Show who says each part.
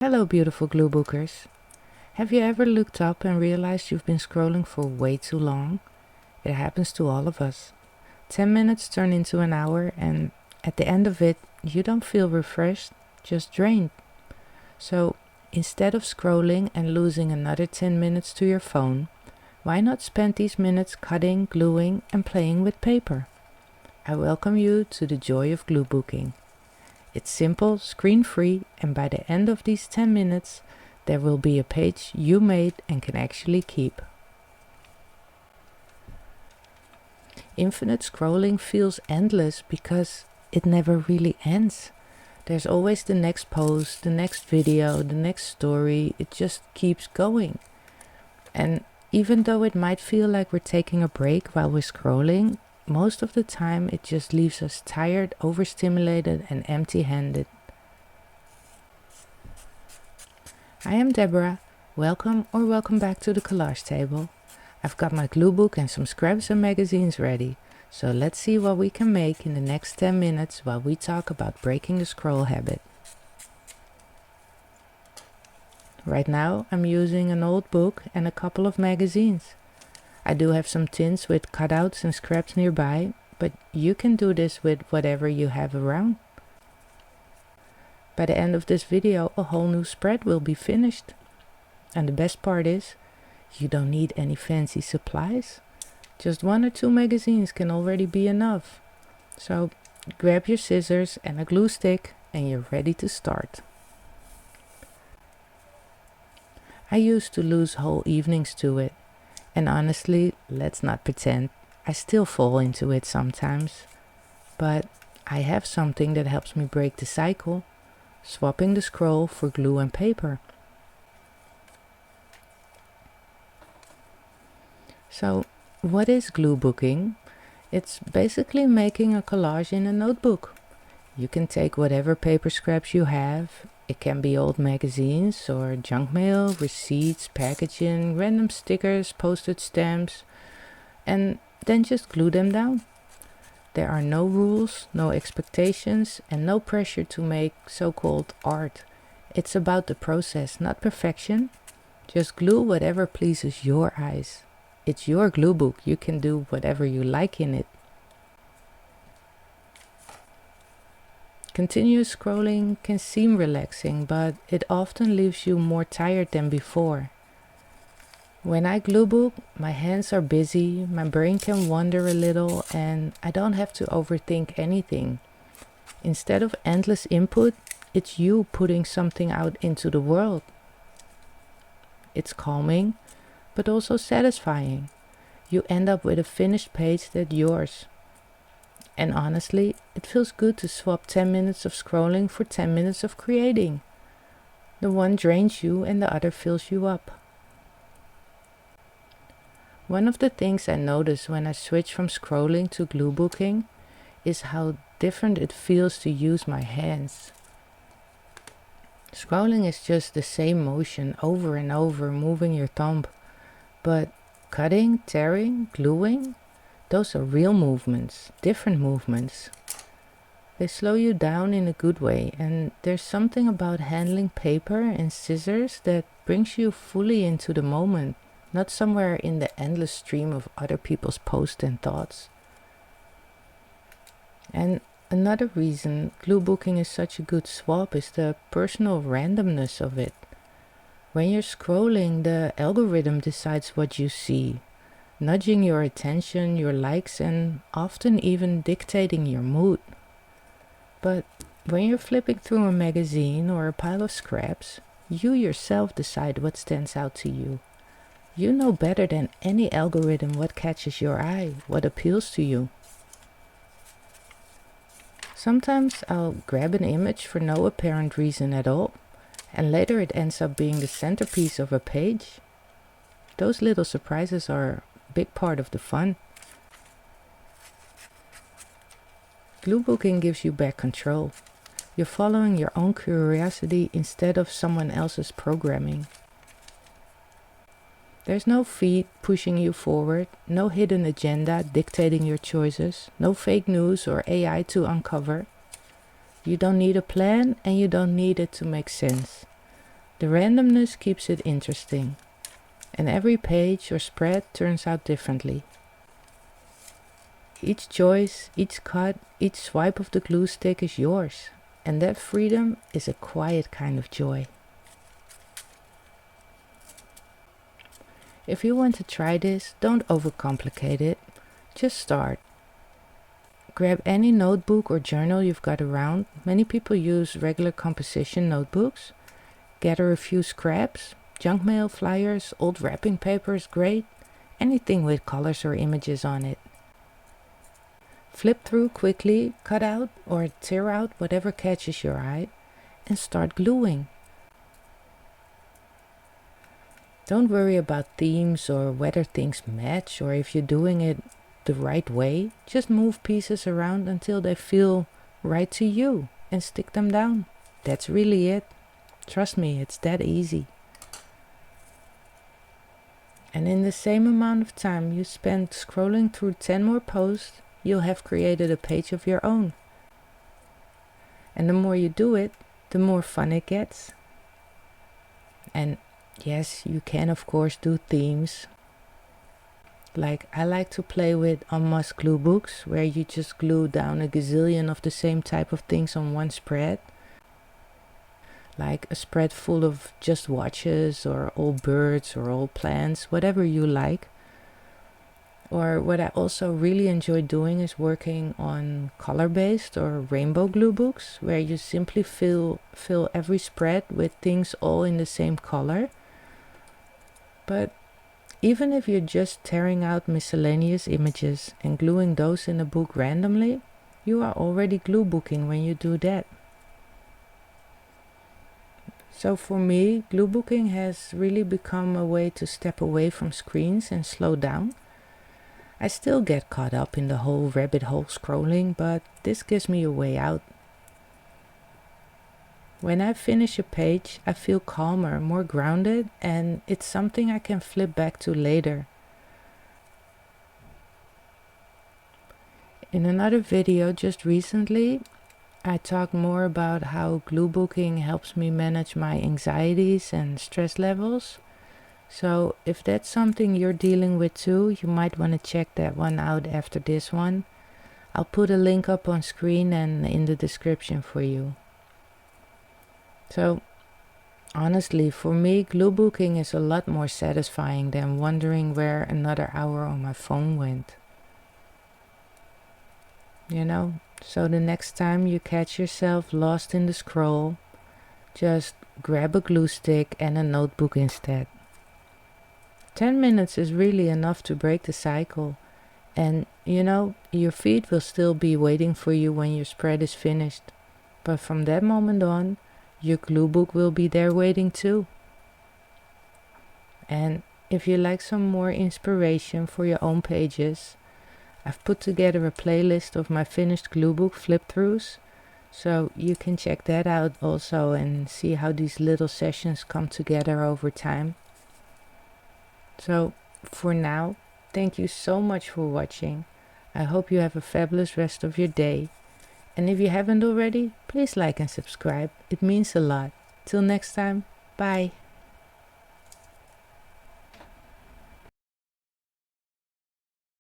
Speaker 1: Hello, beautiful gluebookers. Have you ever looked up and realized you've been scrolling for way too long? It happens to all of us. 10 minutes turn into an hour, and at the end of it, you don't feel refreshed, just drained. So, instead of scrolling and losing another 10 minutes to your phone, why not spend these minutes cutting, gluing, and playing with paper? I welcome you to the joy of gluebooking. It's simple, screen-free, and by the end of these 10 minutes, there will be a page you made and can actually keep. Infinite scrolling feels endless because it never really ends. There's always the next post, the next video, the next story. It just keeps going. And even though it might feel like we're taking a break while we're scrolling, most of the time it just leaves us tired, overstimulated, and empty-handed. I am Deborah. Welcome back to the collage table. I've got my glue book and some scraps and magazines ready, so let's see what we can make in the next 10 minutes while we talk about breaking the scroll habit. Right now I'm using an old book and a couple of magazines. I do have some tins with cutouts and scraps nearby, but you can do this with whatever you have around. By the end of this video, a whole new spread will be finished. And the best part is, you don't need any fancy supplies. Just 1 or 2 magazines can already be enough. So grab your scissors and a glue stick and you're ready to start. I used to lose whole evenings to it. And honestly, let's not pretend, I still fall into it sometimes. But I have something that helps me break the cycle, swapping the scroll for glue and paper. So, what is gluebooking? It's basically making a collage in a notebook. You can take whatever paper scraps you have. It can be old magazines or junk mail, receipts, packaging, random stickers, postage stamps, and then just glue them down. There are no rules, no expectations, and no pressure to make so-called art. It's about the process, not perfection. Just glue whatever pleases your eyes. It's your glue book. You can do whatever you like in it. Continuous scrolling can seem relaxing, but it often leaves you more tired than before. When I glue book, my hands are busy, my brain can wander a little, and I don't have to overthink anything. Instead of endless input, it's you putting something out into the world. It's calming, but also satisfying. You end up with a finished page that's yours. And honestly, it feels good to swap 10 minutes of scrolling for 10 minutes of creating. The one drains you and the other fills you up. One of the things I notice when I switch from scrolling to gluebooking is how different it feels to use my hands. Scrolling is just the same motion over and over, moving your thumb. But cutting, tearing, gluing, those are real movements, different movements. They slow you down in a good way, and there's something about handling paper and scissors that brings you fully into the moment, not somewhere in the endless stream of other people's posts and thoughts. And another reason gluebooking is such a good swap is the personal randomness of it. When you're scrolling, the algorithm decides what you see, nudging your attention, your likes, and often even dictating your mood. But when you're flipping through a magazine or a pile of scraps, you yourself decide what stands out to you. You know better than any algorithm what catches your eye, what appeals to you. Sometimes I'll grab an image for no apparent reason at all, and later it ends up being the centerpiece of a page. Those little surprises are a big part of the fun. Gluebooking gives you back control. You're following your own curiosity instead of someone else's programming. There's no feed pushing you forward, no hidden agenda dictating your choices, no fake news or AI to uncover. You don't need a plan and you don't need it to make sense. The randomness keeps it interesting, and every page or spread turns out differently. Each choice, each cut, each swipe of the glue stick is yours, and that freedom is a quiet kind of joy. If you want to try this, don't overcomplicate it. Just start. Grab any notebook or journal you've got around. Many people use regular composition notebooks. Gather a few scraps, junk mail, flyers, old wrapping paper is great. Anything with colors or images on it. Flip through quickly, cut out or tear out whatever catches your eye, and start gluing. Don't worry about themes or whether things match or if you're doing it the right way. Just move pieces around until they feel right to you and stick them down. That's really it. Trust me, it's that easy. And in the same amount of time you spend scrolling through 10 more posts, you'll have created a page of your own. And the more you do it, the more fun it gets. And yes, you can of course do themes. Like I like to play with on-must glue books, where you just glue down a gazillion of the same type of things on one spread. Like a spread full of just watches or old birds or old plants, whatever you like. Or what I also really enjoy doing is working on color-based or rainbow glue books, where you simply fill every spread with things all in the same color. But even if you're just tearing out miscellaneous images and gluing those in a book randomly, you are already glue booking when you do that. So for me, glue booking has really become a way to step away from screens and slow down. I still get caught up in the whole rabbit hole scrolling, but this gives me a way out. When I finish a page, I feel calmer, more grounded, and it's something I can flip back to later. In another video just recently, I talked more about how glue booking helps me manage my anxieties and stress levels. So if that's something you're dealing with too, you might want to check that one out after this one. I'll put a link up on screen and in the description for you. So honestly, for me, glue booking is a lot more satisfying than wondering where another hour on my phone went. You know, so the next time you catch yourself lost in the scroll, just grab a glue stick and a notebook instead. 10 minutes is really enough to break the cycle, and you know, your feet will still be waiting for you when your spread is finished. But from that moment on, your glue book will be there waiting too. And if you like some more inspiration for your own pages, I've put together a playlist of my finished glue book flip-throughs, so you can check that out also and see how these little sessions come together over time. So for now, thank you so much for watching. I hope you have a fabulous rest of your day. And if you haven't already, please like and subscribe. It means a lot. Till next time, bye.